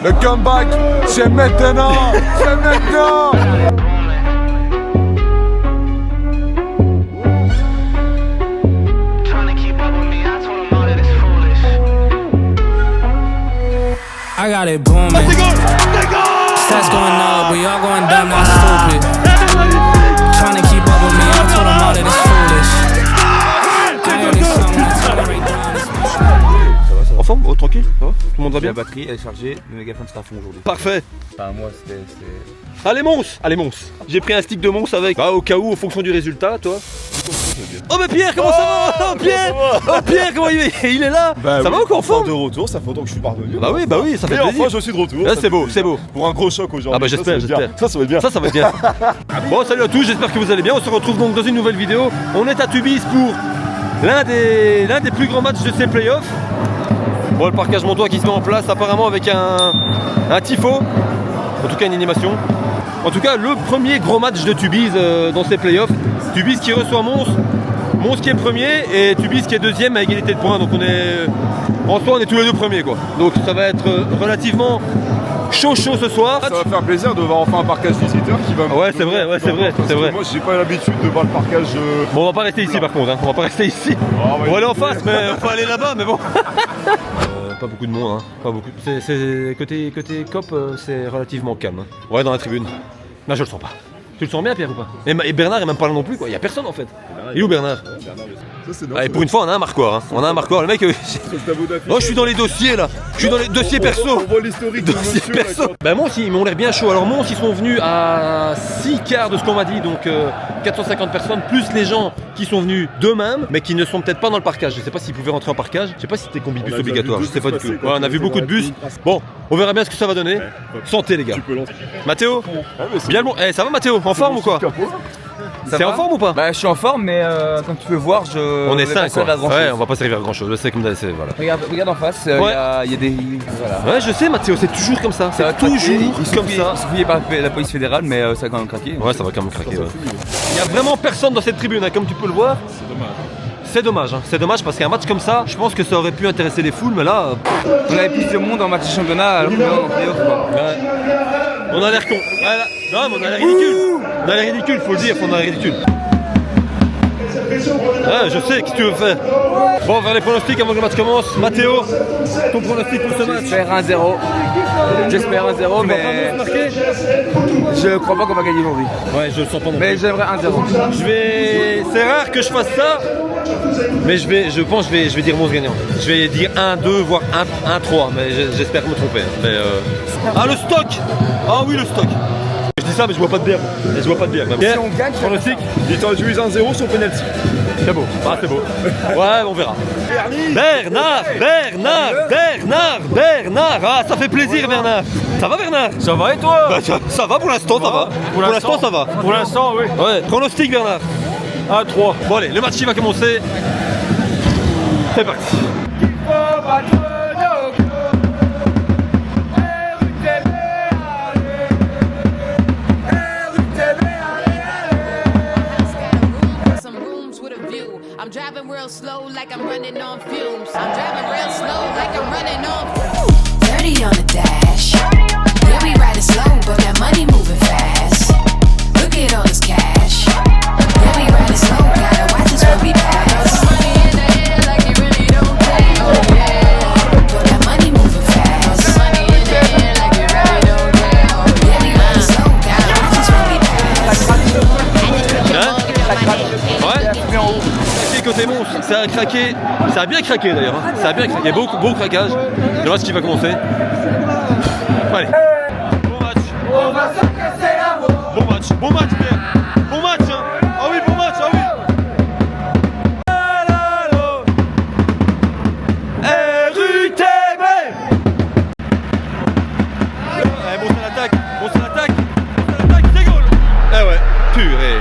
Le comeback, c'est maintenant. C'est maintenant. I got it booming. Stats going up, we all going down, not stupid. Trying to keep up with me, I told them all that it's foolish. I heard this song, I tolerate down. En forme? Oh, tranquille? Ça va? Tout le monde va bien? La batterie elle est chargée, le mégaphone sera à fond aujourd'hui. Parfait! Enfin, moi c'était. Allez, monstre! Allez, monstre! J'ai pris un stick de monstre avec. Ah, au cas où, en fonction du résultat, toi. Oh, mais Pierre, comment ça va? Oh, Pierre! Oh, Pierre, comment il est là? Bah ça oui, va encore en forme? de retour, ça fait longtemps que je suis parvenu. Bah oui, ça fait Et plaisir. enfin, je suis de retour. Là, ça c'est fait beau, plaisir. c'est beau. Pour un gros choc aujourd'hui. Ah bah j'espère, j'espère. Ça va être bien. Ça va être bien. Bon, salut à tous, j'espère que vous allez bien. On se retrouve donc dans une nouvelle vidéo. On est à Tubize pour l'un des plus grands matchs de ces playoffs. Bon, le parquage montois qui se met en place apparemment avec un tifo. En tout cas, une animation. En tout cas, le premier gros match de Tubize dans ces playoffs. Tubize qui reçoit Mons. Mons qui est premier et Tubize qui est deuxième à égalité de points. Donc en soi, on est tous les deux premiers quoi. Donc ça va être relativement chaud ce soir. Ça va faire plaisir de voir enfin un parquage visiteur qui va. Ouais, c'est vrai, c'est vrai. Moi, j'ai pas l'habitude de voir le parquage. Bon, on va pas rester ici par contre, hein. On va pas rester ici. On va aller en face, mais faut aller là-bas, mais bon. Pas beaucoup de monde, hein. Pas beaucoup. C'est côté cop, c'est relativement calme. Hein. Ouais, dans la tribune. Là, je le sens pas. Tu le sens bien, Pierre, ou pas? Et Bernard est même pas là non plus, quoi. Il y a personne en fait. Il est où Bernard? Et pour une fois, on a un marqueur. Hein. On a un marqueur. Le mec. Oh, je suis dans les dossiers là. Je suis dans les dossiers perso. On voit l'historique de Dossier monsieur. perso. Bah, Mons, ils m'ont l'air bien chaud. Alors, Mons, ils sont venus à 6 quarts de ce qu'on m'a dit. Donc, 450 personnes, plus les gens qui sont venus d'eux-mêmes, mais qui ne sont peut-être pas dans le parcage. Je sais pas s'ils pouvaient rentrer en parcage. Je sais pas si c'était combi bus obligatoire. Je sais pas du tout. Ouais, on a vu beaucoup de bus. Bon, on verra bien ce que ça va donner. Santé, les gars. Mathéo, bien le bon. Eh, ça va, Mathéo? En forme ou quoi? C'est en forme ou pas? Bah, je suis en forme, mais comme tu peux voir, on est 5 quoi. Ouais, on va pas servir à grand chose. C'est comme d'habitude, voilà. Regarde en face, il Ouais. y a des. Voilà. Ouais, je sais, Mathéo, c'est toujours comme ça. C'est toujours comme ça. Il suffit pas la police fédérale, mais ça a quand même craqué. Ouais, ça va quand même craquer. Ouais. Il y a vraiment personne dans cette tribune, hein, comme tu peux le voir. C'est dommage, hein. C'est dommage parce qu'un match comme ça, je pense que ça aurait pu intéresser les foules, mais là. On avait plus de monde en match de championnat, alors que là, en playoff, quoi. Ouais. On a l'air con. Ouais, non, mais on a l'air ridicule. On a l'air ridicule, faut le dire, on a l'air ridicule. Ouais, je sais, qu'est-ce que tu veux faire? Bon, vers les pronostics avant que le match commence. Mathéo, ton pronostic pour ce match? J'espère 1-0. J'espère 1-0, mais je crois pas qu'on va gagner aujourd'hui. Ouais, je le sens pas non plus. Mais j'aimerais 1-0. C'est rare que je fasse ça, mais je pense que je vais dire Mons gagnant. Je vais dire 1-2, voire 1-3, mais j'espère me tromper. Mais Ah, le stock! Ah oui, le stock! Je dis ça, mais je vois pas de bière. Je vois pas de bière. Même. Si on gagne, pronostic? Il t'en joué 1-0 sur penalty. C'est beau. Ah, c'est beau. Ouais, on verra. Bernard! Ah, ça fait plaisir, Bernard. Ça va, Bernard? ça va et toi? Bah, ça va pour l'instant, ça va. Pour l'instant, ça va. Pour l'instant, oui. Ouais, pronostic, Bernard? 1-3. Bon, allez, le match il va commencer. C'est parti. I'm driving real slow like I'm running on fumes. I'm driving real slow like I'm running on fumes. 30 on the dash. Yeah, we riding slow, but that money moving fast. Look at all this cash. Yeah, we riding slow, gotta watch us when we pass. Money in the air like you really don't care. Oh yeah. But that money moving fast. Money in the air like you really don't care. Oh yeah, we riding slow, gotta watch us when we pass. Ouais. Côté Mons, ça a craqué, ça a bien craqué d'ailleurs, hein. Ça a bien craqué, beau craquage. Le match qui va commencer. Allez. Bon match. On va se casser la voix. Bon match, Pierre. Bon match, hein. Ah oui, bon match, ah oui. RUTB. Allez, bon c'est l'attaque, c'est goal. Ah ouais, purée.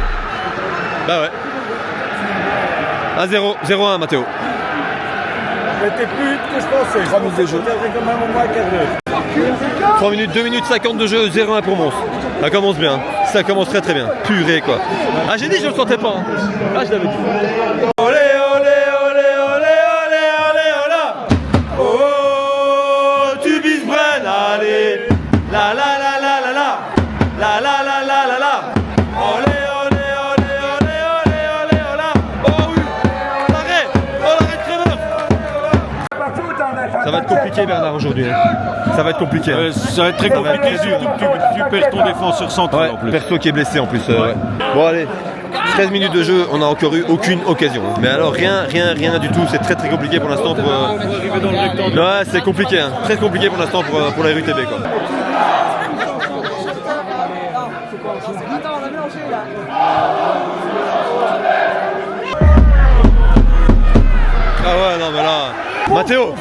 Bah ouais. 1-0, 0-1 Mathéo. C'était plus vite que je pensais. 3 minutes de jeu. Quand même au moins 4 heures. 3 minutes, 2 minutes 50 de jeu, 0-1 pour Mons. Ça commence bien, ça commence très bien. Purée quoi. Ah j'ai dit je le sentais pas. Hein. Ah je l'avais dit. Olé olé olé olé olé olé olé. Oh Tubize Bren, allez. compliqué Bernard aujourd'hui. Hein. Ça va être compliqué. Hein. Ça va être très Ça va être compliqué, très dur. surtout que tu perds ton défenseur central Ouais, en plus. perso qui est blessé en plus. Ouais. Bon allez, 13 minutes de jeu, on n'a encore eu aucune occasion. Hein. Mais alors rien du tout, c'est très compliqué pour l'instant pour... Arriver dans le rectangle. Ouais, c'est compliqué, hein. Très compliqué pour l'instant pour la RUTB quoi. Ah ouais, non mais là... Mathéo.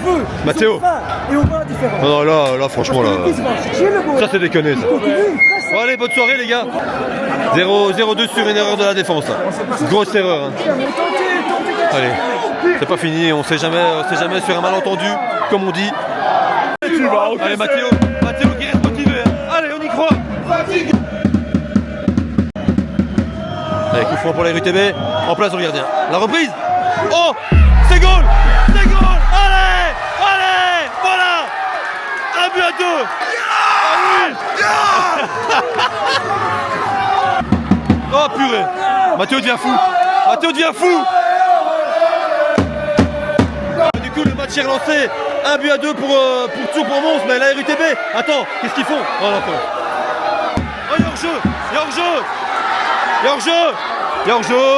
Et on voit la différence. Non, là franchement là... J'ai le mot. Ça c'est déconné ça. Bon allez, bonne soirée les gars. 0-2 sur une erreur de la défense. Là. Grosse erreur. Hein. Allez, c'est pas fini, on sait jamais sur un malentendu, comme on dit. Allez Mathéo qui reste motivé. Hein. Allez, on y croit. Allez, coup franc pour la RUTB, en place au gardien. La reprise. Oh, c'est goal. Allez, voilà. Un but à 2. Oh purée. Mathéo devient fou. Du coup le match est relancé. Un but à 2 pour Mons, mais la RUTB. Attends, qu'est-ce qu'ils font? Oh non, oh, il y a hors-jeu.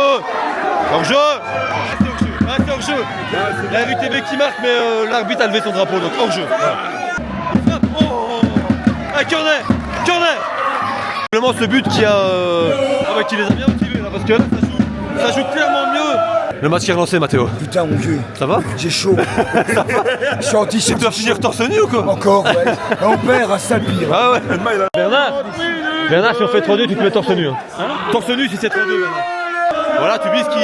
La RUTB qui marque, mais l'arbitre a levé son drapeau, donc hors-jeu. Il frappe. Oh. Ah, corner. Vraiment ce but qui les a bien motivés là, parce que là, ça joue clairement mieux. Le match est relancé, Mathéo. Putain, mon vieux, Ça va? j'ai chaud. Je suis en Tu t-shirt. dois finir torse nu ou quoi? Encore, ouais. Et on perd à sale pire. Ah ouais. Bernard, si on fait 3-2, tu te mets torse nu. Hein. Torse nu si c'est 3-2. Voilà, Tubis qui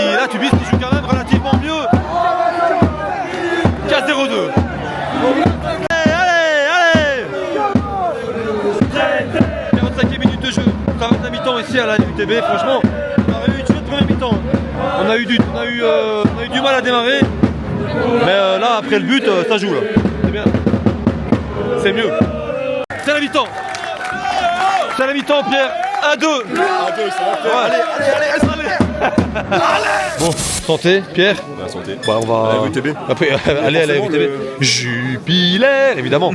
joue quand même relativement mieux. 4-0-2. Allez 45e minute de jeu. Ça va être la mi-temps ici à la UTB. Franchement, on a eu une chouette première mi-temps. On a eu du mal à démarrer. Mais là, après le but, ça joue là. C'est bien. C'est mieux. C'est la mi-temps. Pierre. 1-2. Allez. Bon, santé, Pierre. Santé. Bah, on va. À la RUTB. Après, aller à la RUTB. Jubilaire, évidemment.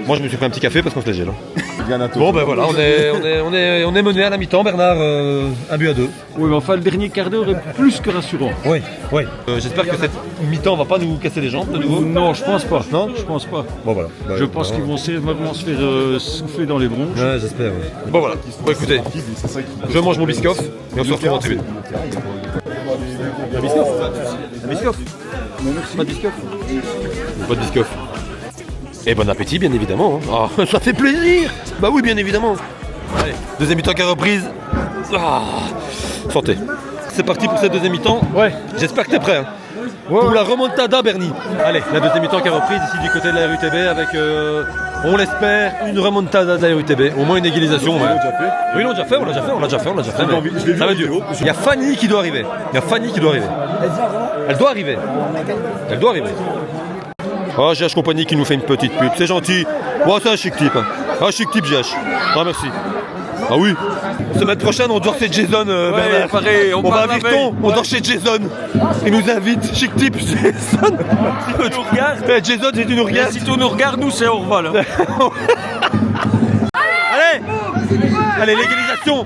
Moi, je me suis pris un petit café parce qu'on se légère. Bon, ben voilà, on est mené à la mi-temps, Bernard. Un but à 2. Oui, mais enfin, le dernier quart d'heure est plus que rassurant. Oui. J'espère que cette mi-temps va pas nous casser les jambes de nouveau. Non, je pense pas. Non, je pense pas. Bon, voilà. Je pense qu'ils vont vraiment se faire souffler dans les bronches. Ouais, j'espère. Ouais. Bon, voilà. Bon, écoutez, je mange mon biscoff et on se retrouve en tribune. Un biscoff? Pas de biscoff? Pas de biscoff. Et bon appétit, bien évidemment. Hein. Oh, ça fait plaisir. Bah oui, bien évidemment. Allez, deuxième mi-temps qui a reprise. Ah, santé. C'est parti pour cette deuxième mi-temps. Ouais. J'espère que t'es prêt. Hein. Pour la remontada, Bernie. Allez, la deuxième mi-temps qui a reprise ici du côté de la RUTB avec, on l'espère, une remontada de la RUTB. Au moins une égalisation. Ouais. Oui, on l'a déjà fait. Mais ça va être dur. Il y a Fanny qui doit arriver. Elle doit arriver. Ah, GH Compagnie qui nous fait une petite pub, c'est gentil. Bon, c'est un chic type. Hein. Un chic type GH. Ah, merci. Ah oui. Semaine prochaine, on dort chez Jason. Bernard. Pareil, On va à Virton, on dort chez Jason. Il nous invite. Chic type Jason. Si tu nous regardes, Jason, si tu nous regardes. si tu nous regardes, nous, c'est Orval. Hein. Allez, légalisation.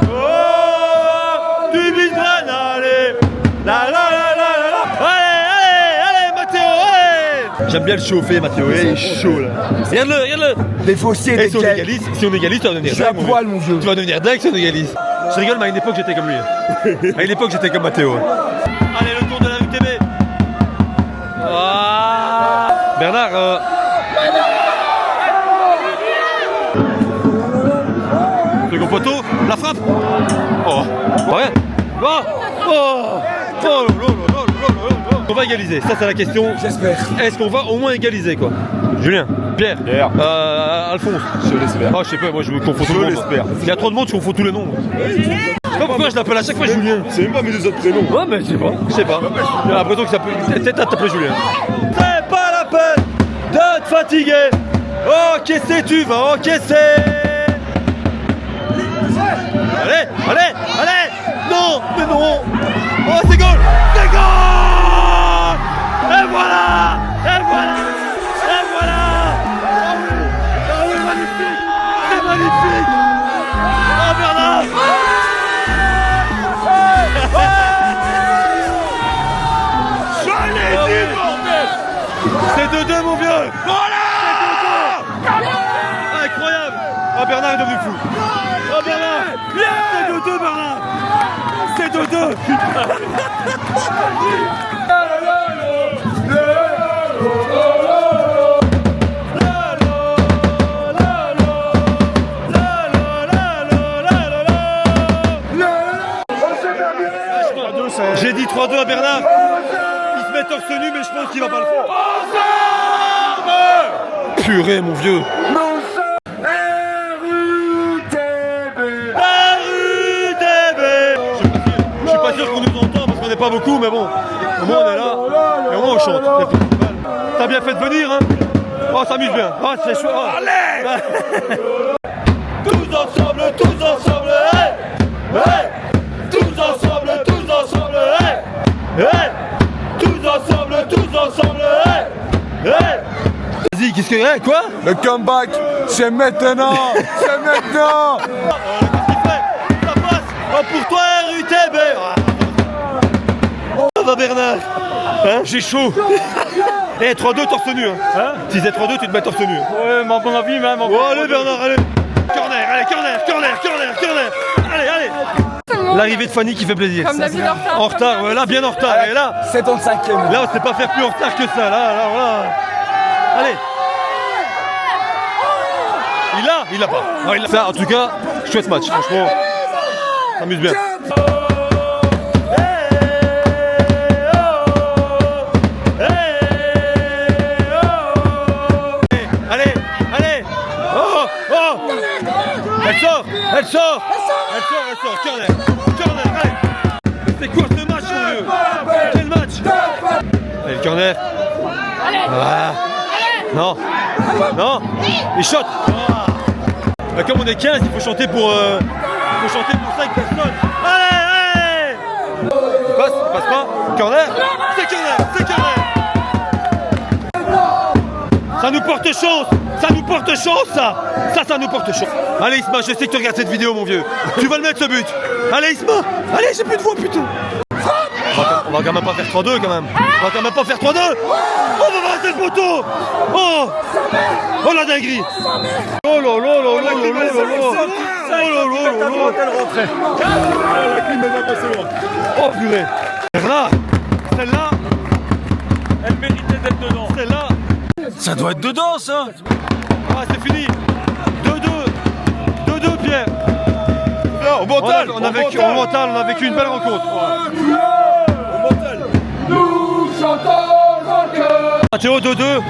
Oh du Bisbran, allez. Allez, Mathéo, allez. J'aime bien le chauffer, Mathéo, il est chaud là. Regarde-le. Les fossiers, Et les si on gars. égalise, tu vas devenir Je suis à dingue. poil, mon vieux. Tu vas devenir dingue si on égalise. Je rigole, mais à une époque j'étais comme lui. À une époque j'étais comme Mathéo. Allez, le tour de la UTB. Ah. Bernard, second poteau, la frappe. Oh, rien. On va égaliser, ça c'est la question. J'espère. Est-ce qu'on va au moins égaliser quoi? Julien, Pierre, Alphonse. Je l'espère. Ah je sais pas, moi je me confonds tout le monde. l'espère. Il y a trop de monde, je confonds tous les noms. Je sais pas pourquoi je l'appelle à chaque fois Julien. C'est même pas mes deux autres prénoms. Ouais mais je sais pas. J'ai l'impression que ça peut peut-être t'appeler Julien. C'est pas la peine de te fatiguer. Encaisser, tu vas encaisser. Allez. Non, mais non. Oh c'est goal. voilà. Et voilà. Et voilà. Ah oui, magnifique. C'est magnifique. Oh Bernard. Je l'ai dit, bordel. C'est 2-2 mon vieux. Voilà. Incroyable. Oh Bernard est devenu fou. Oh Bernard. C'est 2-2 Bernard. C'est 2-2. J'ai dit 3-2 à Bernard. Il se met torse nu, mais je pense qu'il va pas le faire. Purée, mon vieux. Je suis pas sûr qu'on nous entend parce qu'on n'est pas beaucoup, mais bon. Au moins on est là et au moins on chante. T'as bien fait de venir, hein. Oh, ça s'amuse bien. Oh, c'est chouette. Oh. Allez. Tous ensemble, hey. Hey. Tous ensemble, hey. Hey. Tous ensemble, hey. Hey. Vas-y, qu'est-ce que... Hey, quoi? Le comeback, c'est maintenant. C'est maintenant. Qu'est-ce qu'il fait? Ça passe. Oh, pour toi, RUTB. Ça va, Bernard? Hein? J'ai chaud. Eh, 3-2, torse nu. Hein? Si c'est 3-2, tu te mets torse nu. Ouais, mais à mon avis, même. Oh, allez, Bernard, allez. Corner, allez, corner. Allez. L'arrivée de Fanny qui fait plaisir. Comme d'habitude en retard. En retard, ouais, là, bien en retard. Et là, 75e. là, on sait pas faire plus en retard que ça. Là. Allez. Il l'a pas. Ah, il l'a. Ça, en tout cas, chouette match. Franchement, ça m'amuse bien. Allez. Oh. Elle sort. Corner, allez. C'est quoi ce match, mon vieux? Quel match? Allez, le corner. Ah. Non. Il shot. Bah, comme on est 15, il faut chanter pour 5 personnes. Allez. Il passe pas. Corner. C'est corner. Ça nous porte chance, ça. Ça nous porte chance. Allez Isma, je sais que tu regardes cette vidéo, mon vieux. Tu vas le mettre ce but. Allez Isma, allez, j'ai plus de voix, putain. On va quand même pas faire 3-2 quand même. On va passer le poteau. Oh la dinguerie. Oh Oh purée. Bernard, celle-là, Elle méritait d'être dedans. celle-là. Ça doit être dedans, ça. Ah, c'est fini. 2-2, Pierre. Au mental. On a vécu une belle rencontre. Nous chantons encore. Ah, Théo, 2-2.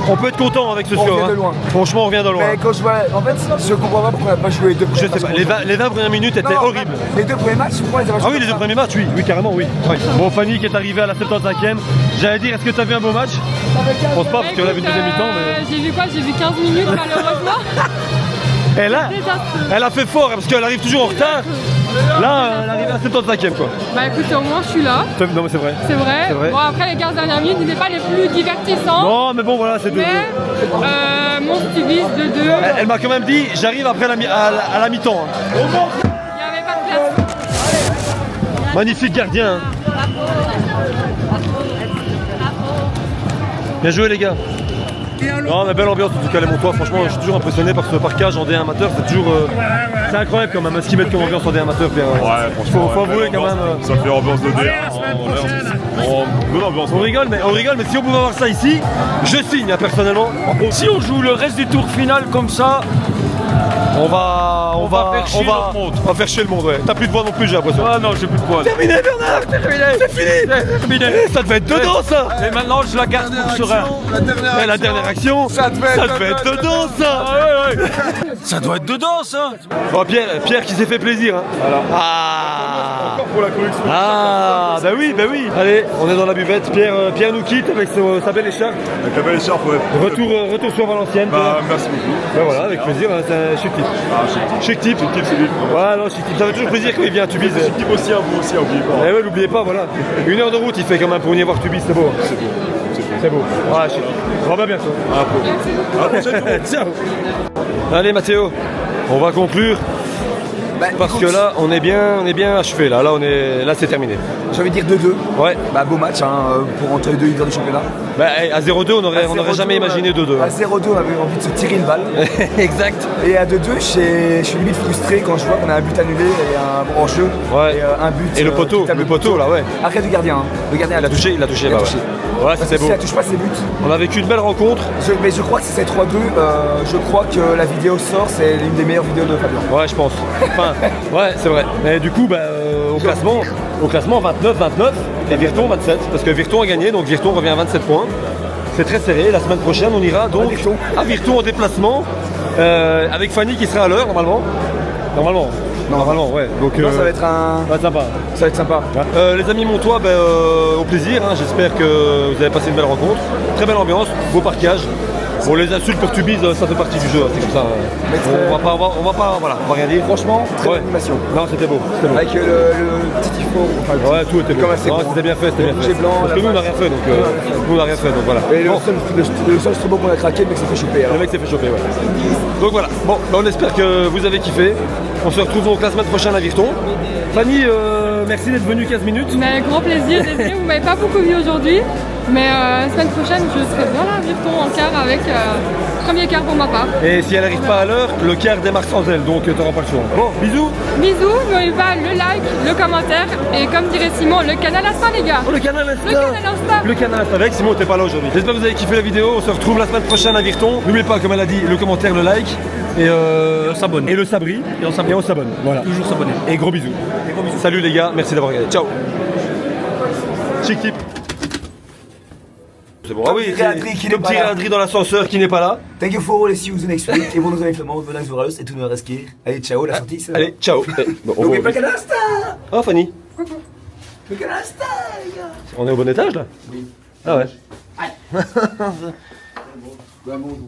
On peut être content avec ce On score. vient de loin. Franchement, on vient de loin. Mais quand je vois. En fait, je comprends pas pourquoi on n'a pas joué les deux Je premiers sais pas, matchs. les 20 premières minutes étaient horribles. Les deux premiers matchs, pourquoi ils avaient Ah oui, les deux premiers matchs, oui, carrément, oui. Ouais. Bon, Fanny qui est arrivée à la 75e. J'allais dire, est-ce que tu as vu un beau match? Je pense pas, parce qu'on a vu une deuxième mi-temps. Mais... J'ai vu quoi? J'ai vu 15 minutes malheureusement. Et là, Désastreux. elle a fait fort, hein, parce qu'elle arrive toujours en retard. Là, elle arrive à la 75e, quoi. Bah écoute, au moins je suis là. Non, mais c'est vrai. C'est vrai. C'est vrai. Bon, après les 15 dernières minutes n'étaient pas les plus divertissantes. Non, mais bon, voilà, c'est 2-2. Mais mon styliste de 2. Elle m'a quand même dit, j'arrive après à la mi-temps. Hein. Il n'y avait pas de place. Magnifique gardien. Hein. Bien joué, les gars. Non, mais belle ambiance en tout cas, les Montois. Franchement, je suis toujours impressionné par ce parquage en D1 amateur. C'est toujours. C'est incroyable quand même, ce qu'ils mettent comme ambiance en D1 amateur, Pierre. Ouais, franchement. Faut avouer quand même. Ça fait ambiance de D1. Bonne ambiance. On rigole, mais si on pouvait avoir ça ici, je signe hein, personnellement. Si on joue le reste du tour final comme ça, On va faire chier le monde. On va faire chier le monde, ouais. T'as plus de voix non plus, j'ai l'impression. ah non, j'ai plus de poils. Terminé, Bernard, c'est fini. Ça devait être dedans, ça. Et maintenant, je la garde pour serein. La dernière action, ça devait être dedans, ça. Ça doit être dedans, ça. Oh, Pierre qui s'est fait plaisir. Hein. Ah. Pour la collection. Ah, bah oui. Allez, on est dans la buvette. Pierre nous quitte avec sa belle écharpe. Avec la belle écharpe, ouais. Retour sur Valenciennes. Bah, merci beaucoup. Bah voilà, avec plaisir. Hein, c'est un chic type. Chic type. C'est lui. Ouais, non, chic type. Ça fait toujours plaisir quand il vient à Tubize. C'est type aussi à vous aussi, n'oubliez pas. Eh ouais, n'oubliez pas, voilà. 1 heure de route il fait quand même pour venir voir Tubize, c'est beau. C'est beau. C'est beau. Voilà, je suis on va bientôt. À la prochaine. Ciao. Allez Mathéo, on va conclure. Bah, Parce écoute, que là, on est bien achevé. Là, là c'est terminé. j'ai envie de dire 2-2. Ouais. Bah, beau match pour entrer les deux leaders du championnat. Bah, à 0-2, on n'aurait jamais imaginé 2-2. À 0-2, on avait envie de se tirer une balle. Exact. Et à 2-2, je suis limite frustré quand je vois qu'on a un but annulé et un brancheux. Ouais. Et un but. Et le poteau, qui tape le poteau là, ouais. Arrêt du gardien. Hein. Le gardien Il a touché, Il a bah touché. ouais. Ouais, Parce c'était que beau. si elle touche pas ses buts, On a vécu une belle rencontre. mais je crois que si c'est 3-2, je crois que la vidéo sort, c'est l'une des meilleures vidéos de Fabien. Ouais, je pense. Enfin, ouais, c'est vrai. Mais du coup, au classement 29 et Virton 27. Parce que Virton a gagné, donc Virton revient à 27 points. C'est très serré. La semaine prochaine, on ira donc à Virton en déplacement avec Fanny qui sera à l'heure normalement. Normalement, ouais. Donc Non, ça va être sympa. ça va être sympa. Les amis montois, au plaisir. Hein. J'espère que vous avez passé une belle rencontre. Très belle ambiance, beau parquage. Bon, les insultes pour Tubize, ça fait partie du jeu, hein, c'est comme ça. On va rien dire. Franchement, très Ouais. bonne animation. Non, c'était beau. Avec le petit tifo, enfin, Ouais, tout était beau. comme assez Non, bon. c'était bien fait, c'était bien Le fait. rouge et blanc, Parce que la nous, on n'a vache. rien fait, donc voilà. Et Bon, le seul strobot qu'on a craqué, le mec s'est fait choper. Alors. le mec s'est fait chauffer, ouais. Donc voilà. Bon, on espère que vous avez kiffé. On se retrouve donc la semaine prochaine à Virton. Fanny, merci d'être venue 15 minutes. Mais grand plaisir, désolé, vous m'avez pas beaucoup vu aujourd'hui. Mais la semaine prochaine, je serai bien là à Virton en quart avec premier quart pour ma part. Et si elle n'arrive pas à l'heure, le quart démarre sans elle, donc t'auras pas le choix. Bon, bisous. Bisous, n'oubliez pas le like, le commentaire et comme dirait Simon, le canal Insta les gars. Oh, le canal Insta. Le canal Insta. Le canal Insta avec Simon, t'es pas là aujourd'hui. J'espère que vous avez kiffé la vidéo. On se retrouve la semaine prochaine à Virton. N'oubliez pas, comme elle a dit, le commentaire, le like. Et on s'abonne. Et le sabri. Et on s'abonne. Voilà. Toujours s'abonner. Et gros bisous. Salut les gars, merci d'avoir regardé. Ciao. Chic tip. C'est bon. Ah oui, Petit Réadri qui n'est comme pas petit là. Réadri dans l'ascenseur qui n'est pas là. Thank you for all, see you the next week. Et bon, nous allons faire bonne soirée et tout nous reste. Allez, ciao, la sortie. c'est Allez, ciao. Bon, on N'oubliez va pas le canal Insta. Oh Fanny, Le canal Insta, les gars. on est au bon étage là. Oui. Ah ouais. Bon, bon.